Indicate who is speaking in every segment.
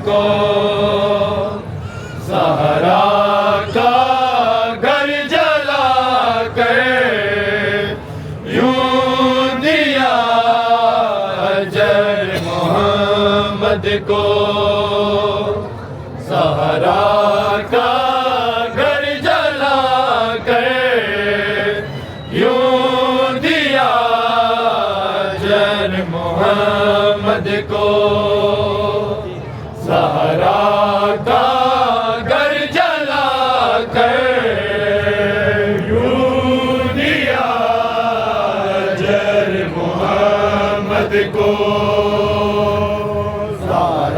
Speaker 1: को सहरा का घर जला कर यूं दिया अजर मोहम्मद को सहरा का घर जला कर यूं दिया अजर मोहम्मद को सहरा का घर जला कर यूं दिया अजर मोहम्मद को सहरा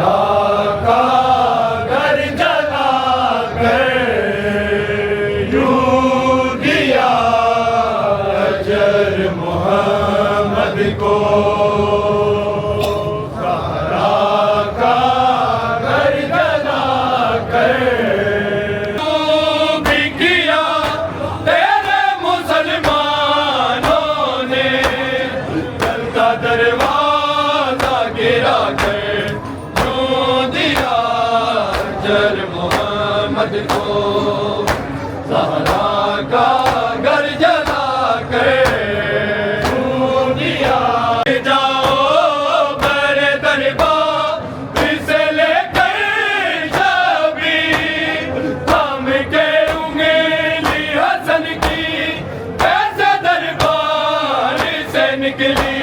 Speaker 1: का घर जला कर यूं दिया अजर मोहम्मद को दरवाजा गिरा कर यूं दिया अजर मोहम्मद को सहरा का घर जला कर यूं दिया जाओ बड़े दरबार से लेकर शबी थाम के उंगली हसन की ऐसे दरबार से निकली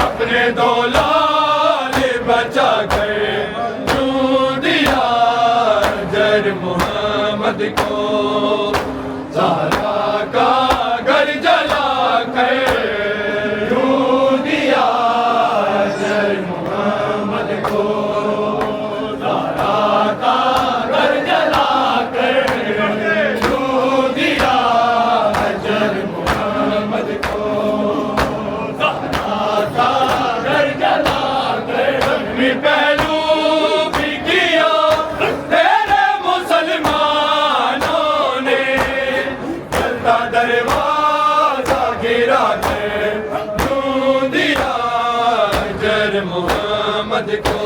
Speaker 1: अपने दो लाल बचा कर यूं दिया अजर मोहम्मद को सहरा का घर जला कर यूं दिया अजर मोहम्मद को सहरा का घर जला कर यूं दिया अजर मोहम्मद को पहलू भी किया तेरे मुसलमानों ने चलता दरवाजा गिरा कर यूं दिया अजर मोहम्मद को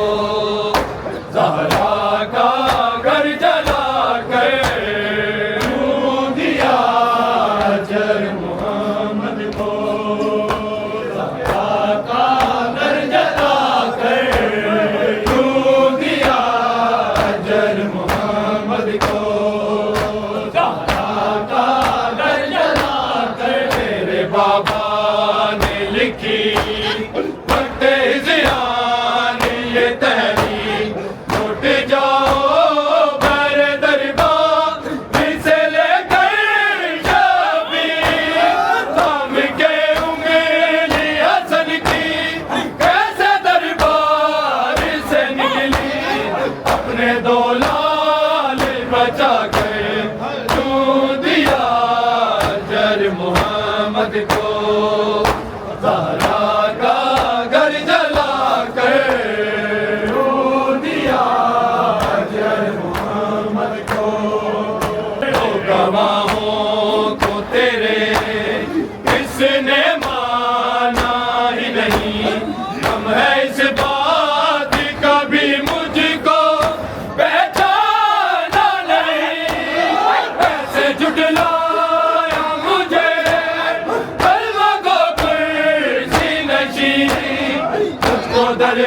Speaker 1: सहरा का घर जला कर यूं दिया अजर मोहम्मद को सहरा का घर जला बाबा ने लिखी वक्त ज़ियान ये तहरीर लौट जा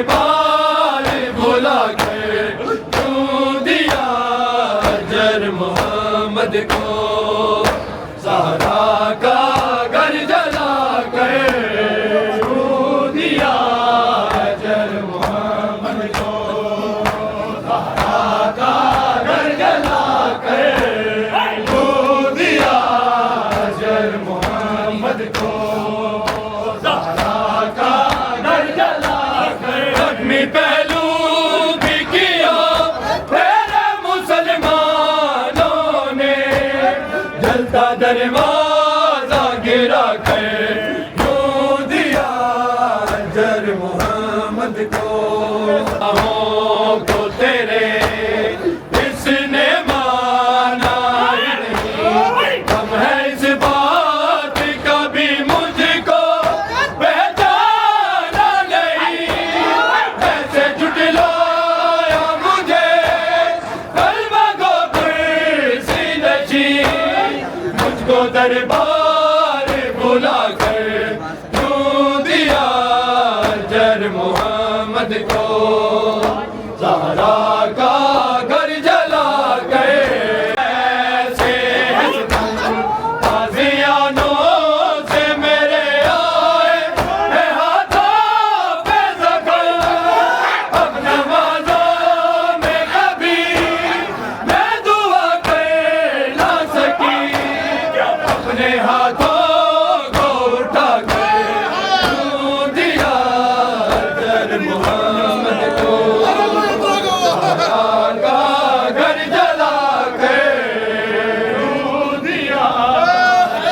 Speaker 1: दरबार बुला कर क्यों दिया अजर मोहम्मद को, ज़हरा का घर जला कर क्यों दिया अजर मोहम्मद को, ज़हरा का घर जला कर क्यों दिया अजर मोहम्मद को, ज़हरा का घर जला कर जख्मी पहलू भी किया तेरे मुसलमानों ने, जलता दरवाजा गिरा कर क्यों दिया अजर मोहम्मद को, को तेरे इसने माना ही नहीं, हम है इस बात का भी मुझको पहचाना नहीं, ऐसे झुठलाया मुझे कलमा को कुर्सी नशीं, मुझको दरबार बुला कर क्यों दिया अजर मोहम्मद को, ज़हरा का घर जला कर ऐसे ताज़ियानों से मेरे आए हैं हाथों पे ज़ख्म, अब नमाज़ों में कभी मैं दुआ कर ना सकी, अपने हाथों को उठा कर क्यों दिया अजर मोहम्मद को, ज़हरा का घर जला कर क्यों दिया,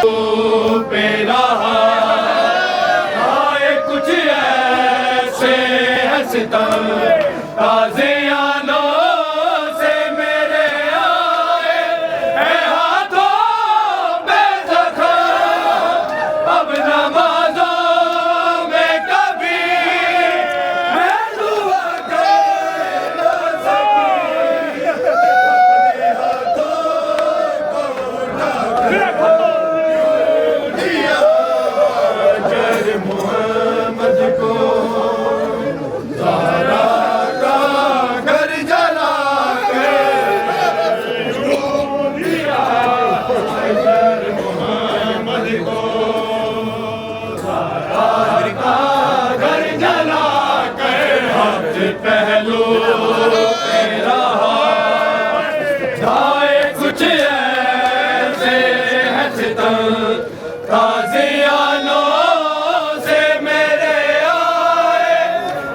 Speaker 1: तू पे रहा आए कुछ ऐसे है सितम, ताज़ियानों से मेरे आए हैं हाथों पे ज़ख्म, अब नमाज़ों में कभी मैं दुआ कर ना सकी, अपने हाथों को उठा कर दिया अजर मोहम्मद को, ज़हरा का घर जला कर क्यों दिया अजर मोहम्मद को, ज़हरा का घर जला कर हाथ पहलू तेरा जाए कुछ ऐसे है सितम, ताज़ियानों से मेरे आए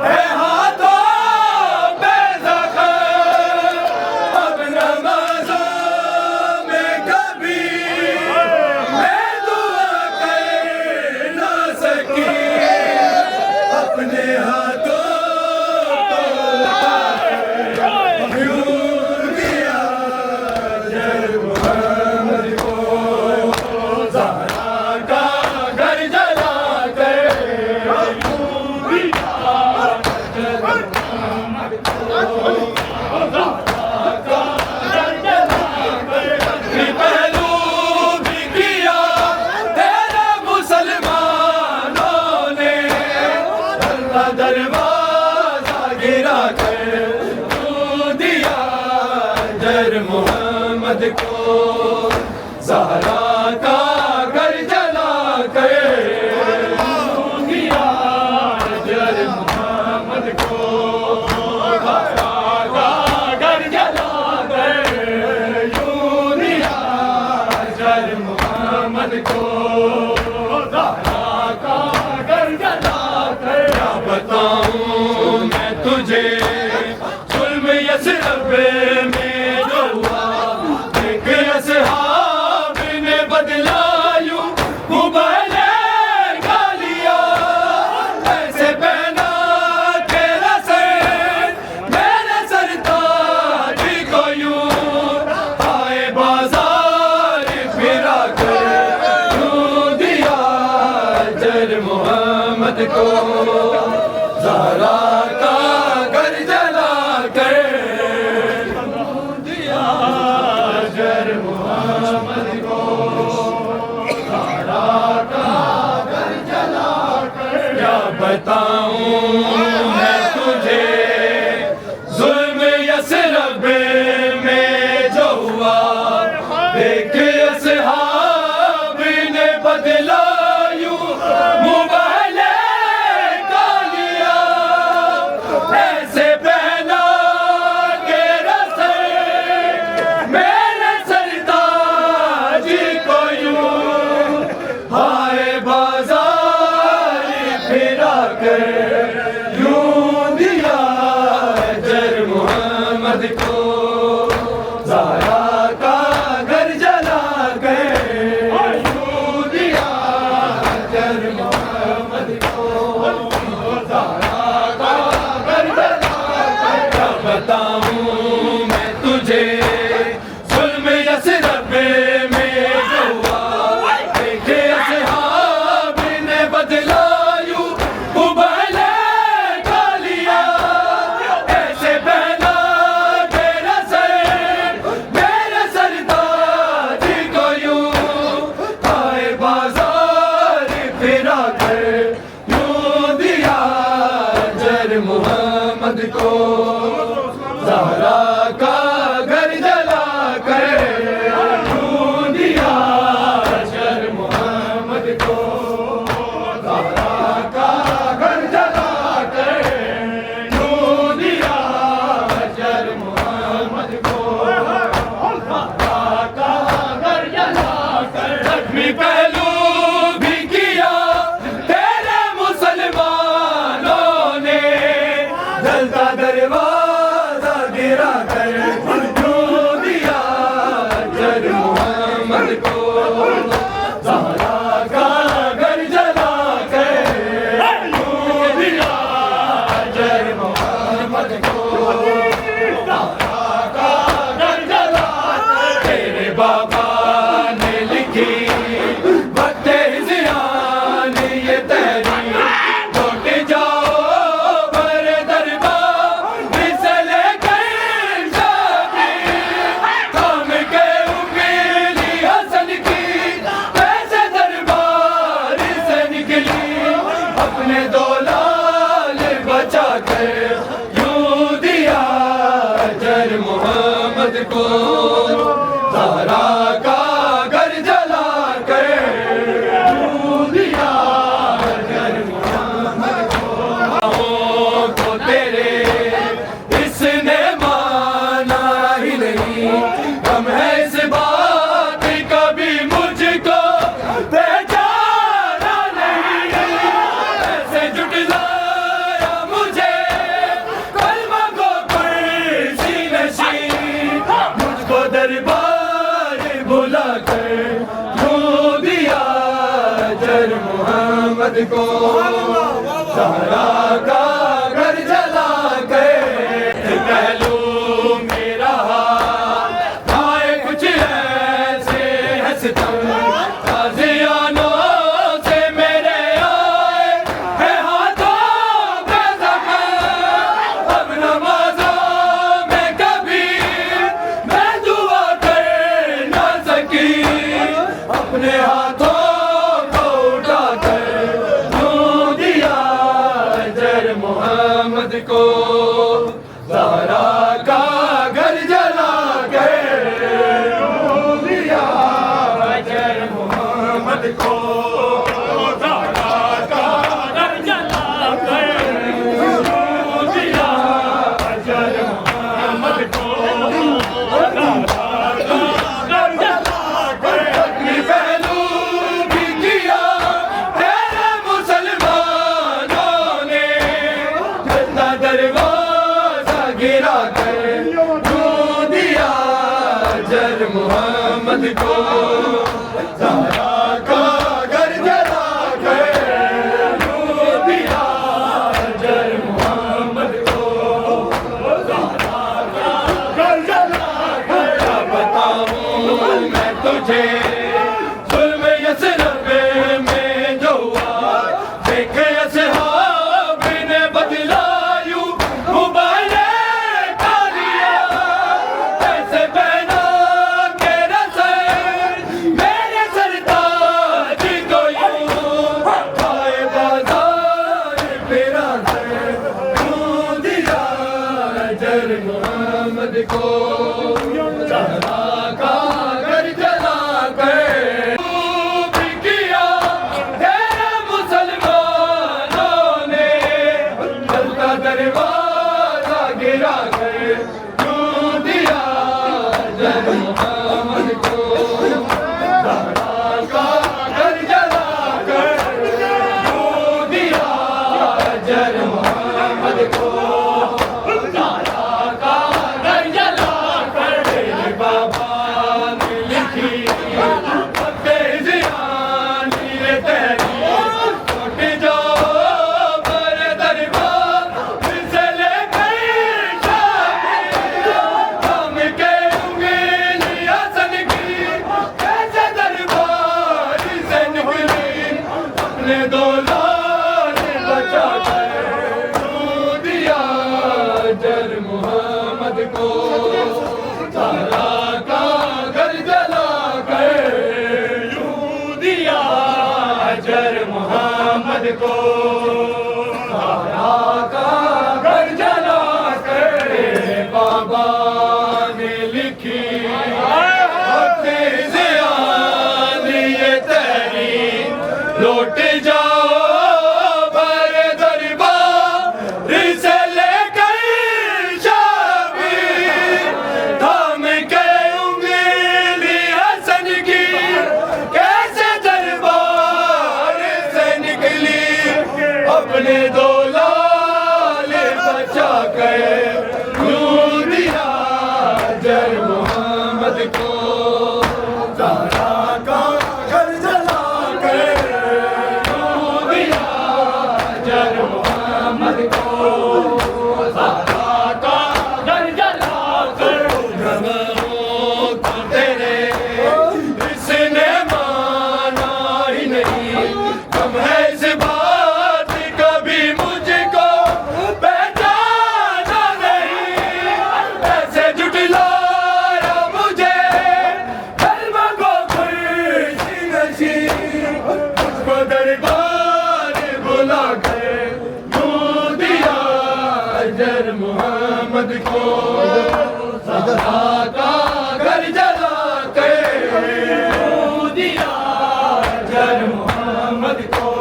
Speaker 1: हैं हाथों पे ज़ख्म, अब नमाज़ों में कभी मैं दुआ कर ना सकी, अपने हाथों को क्यों दिया अजर मोहम्मद को, ज़हरा का घर जला कर क्यों दिया अजर मोहम्मद को, ज़हरा का घर जला कर जख्मी पहलू भी किया तेरे मुसलमानों ने, जलता दरवाजा गिरा कर क्यों दिया अजर मोहम्मद को, ज़हरा का घर जला कर क्यों दिया अजर मोहम्मद को, ज़हरा का घर जला कर क्यों दिया अजर मोहम्मद को, ज़हरा का घर जला कर क्या बताऊं मैं तुझे जुल्म यसरब में जो हुआ, एक असहाब ने बदला यूं मुबाले गालियां, ऐसे पहना तेरा सर मेरे सरताज को यूं, आए बाजार फिरा कर क्यों दिया अजर मोहम्मद को, ज़हरा का घर जला कर क्यों दिया अजर मोहम्मद को, ज़हरा का घर जला कर क्या बताऊं मैं मोहम्मद को, ज़हरा का घर जला कर यूं दिया अजर मोहम्मद को, ज़हरा का घर जला कर यूं दिया अजर मोहम्मद को, ज़हरा का घर जला कर जख्मी पहलू भी किया तेरे मुसलमानों ने, जलता दरवाजा गिरा कर यूं दिया अजर मोहम्मद को, ज़हरा का घर जला कर यूं दिया अजर मोहम्मद को, ज़हरा का घर जला कर तेरे बाबा ने लिखी वक्ते ज़ियान ये तहरीर, लौट जाओ बर दरबार से लेकर शाबीर, थाम के उंगली हसन की कैसे दरबार से निकली, अपने दो लाल बचा कर यूं दिया अजर मोहम्मद को, ज़हरा का घर जला कर यूं दिया अजर मोहम्मद को, तो तेरे इसने माना ही नहीं, गम है इस बात का भी मुझको बेचारा नहीं, ऐसे जुटलाया मुझे कलमा को कुर्सी नशीं, मुझको दरबार बुला कर यूं दिया अजर मोहम्मद को, ज़हरा का घर जला कर पहलू मेरा आए कुछ ऐसे हंसतम, ताज़ियानों से मेरे आए हैं हाथों पे ज़ख़म, अब नमाज़ों में कभी मैं दुआ कर ना सकी, अपने हाथों को उठा कर यूं दिया अजर मोहम्मद को, ज़हरा का घर जला कर यूं दिया अजर मोहम्मद को, ज़हरा का घर जला कर यूं दिया अजर मोहम्मद को, ज़हरा का घर जला कर जख्मी पहलू भी किया तेरे मुसलमानों ने, जलता दरवाजा गिरा कर यूं दिया अजर मोहम्मद को, ज़हरा का घर जला कर यूं दिया अजर मोहम्मद को, ज़हरा का घर जला कर क्या बताऊं मैं तुझे जुल्म यसरब में जो हुआ, देख असहाब ने बदला यूं मुबाले का लिया, कैसे पहना के रसर मेरे सरताज को यूं, आए बाजार फिरा कर यूं दिया अजर मोहम्मद को, ज़हरा का घर जला कर भी किया तेरे मुसलमानों ने, जलता दरवाजा गिरा कर यूं दिया अजर मोहम्मद को, ज़हरा का घर जला कर यूं दिया अजर मोहम्मद को, ज़हरा का घर जला कर तेरे बाबा ने लिखी वक्ते ज़ियान ये तहरीर, लौट जाओ बर दरबार से लेकर शाबीर, थाम के उंगली हसन की कैसे दरबार से निकली, अपने दो लाल बचा कर यूं दिया अजर मोहम्मद को, ज़हरा का घर जला कर यूं दिया अजर मोहम्मद को, ज़हरा का घर जला मोहम्मद को ज़हरा का घर जला कर दिया जर मोहम्मद को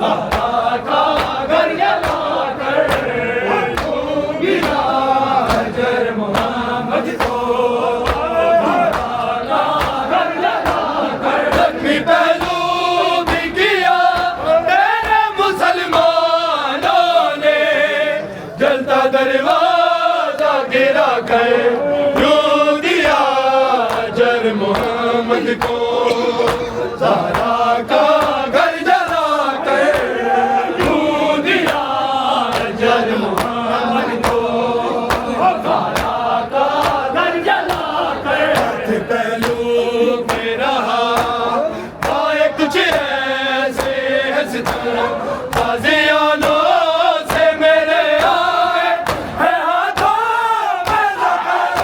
Speaker 1: ज़हरा का घर जला कर दिया जर मोहम्मद को ज़हरा का घर जला कर जख्मी पहलू भी किया तेरे मुसलमानों ने जलता दरवाजा गिरा कर यूं दिया जर मोहम्मद को ज़हरा का घर जला कर यूं दिया जर मोहम्मद को ज़हरा का घर जला कर पहलू में रहा आए कुछ ऐसे हंसता ताज़ियानों से मेरे आए है हाथों में ज़फ़र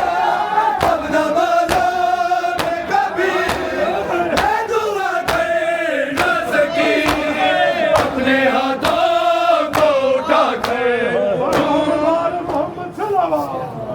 Speaker 1: तब न बाज़ार में कभी है दुआ कर न सकी अपने हाथों को उठा कर
Speaker 2: मोहम्मद सल्लल्लाहु